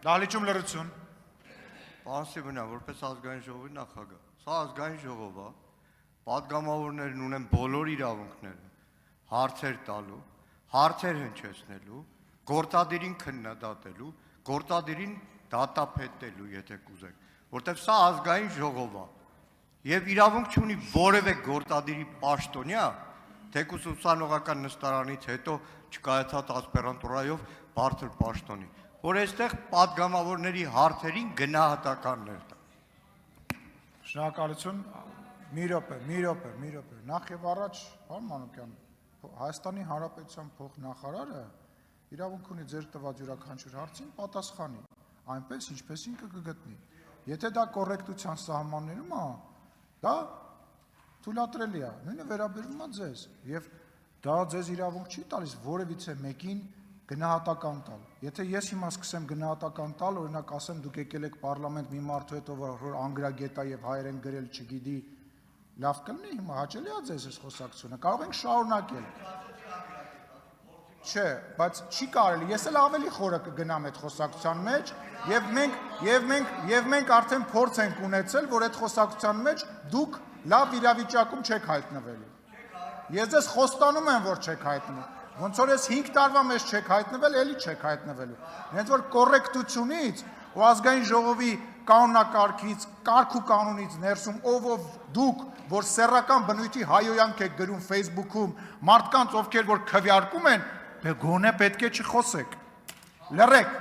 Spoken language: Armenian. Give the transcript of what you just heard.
Դահլիճում լրություն։ Պարոն Սիմոնյան, որպես ազգային ժողովի նախագահ, սա ազգային ժողով է, պատգամավորներն ունեն բոլոր իրավունքները, հարցեր տալու, հարցեր հնչեցնելու, գործադիրին քննադատելու, գործադիրին դատապետելու, եթե կուզեք, որտեղ սա ազգային ժողով է, եւ իրավունք չունի որևէ գործադիրի պաշտոնյա, թեկուզ ուսանողական նստարանից հետո չկայացած ասպիրանտուրայով բարձր պաշտոնի, որ այստեղ պատգամավորների հարցերին գնահատականներ տա։ Շնորհակալություն, մի րոպե, նախ եւ առաջ, պարոն Մանուկյան, Հայաստանի Հանրապետության փոխնախարարը իրավունք ունի ձեր տված յուրաքանչյուր հարցին պատասխանի, այնպես ինչպես ինքը կգտնի։ Եթե դա կոռեկտության սահմաններում է, դա թույլատրելի է, նույնը վերաբերվում է ձեզ, եւ դա ձեզ իրավունք չի տալիս որևիցե մեկին գնահատական տալ։ Եթե ես հիմա սկսեմ գնահատական տալ, օրինակ ասեմ դուք եկել եք պարլամենտ մի մարդու հետ, որ անգրագետ է եւ հայերեն գրել չգիտի, լավ կլինի հիմա հաճելի է ձեզ այս խոսակցությունը, կարող ենք շարունակել։ Չէ, բայց չի կարելի, ես էլ ավելի խորը կգնամ այդ խոսակցության մեջ եւ մենք արդեն փորձ ենք ունեցել, որ այդ խոսակցության մեջ դուք լավ իրավիճակում չեք հայտնվելու։ Ես ձեզ խոստանում եմ, որ չեք հայտնվելու։ Ոնց որ ես 5 տարվա մեջ չեք հայտնվել, էլի չեք հայտնվելու։ Հենց որ կոռեկտությունից ու ազգային ժողովի կանոնակարգից, կարգ ու կանոնից ներսում ով դուք, որ սեռական բնույթի հայոյանք եք գրում Facebook-ում, մարդկանց ովքեր որ քվեարկում են, գոնե պետք է չխոսեք։ Լռեք։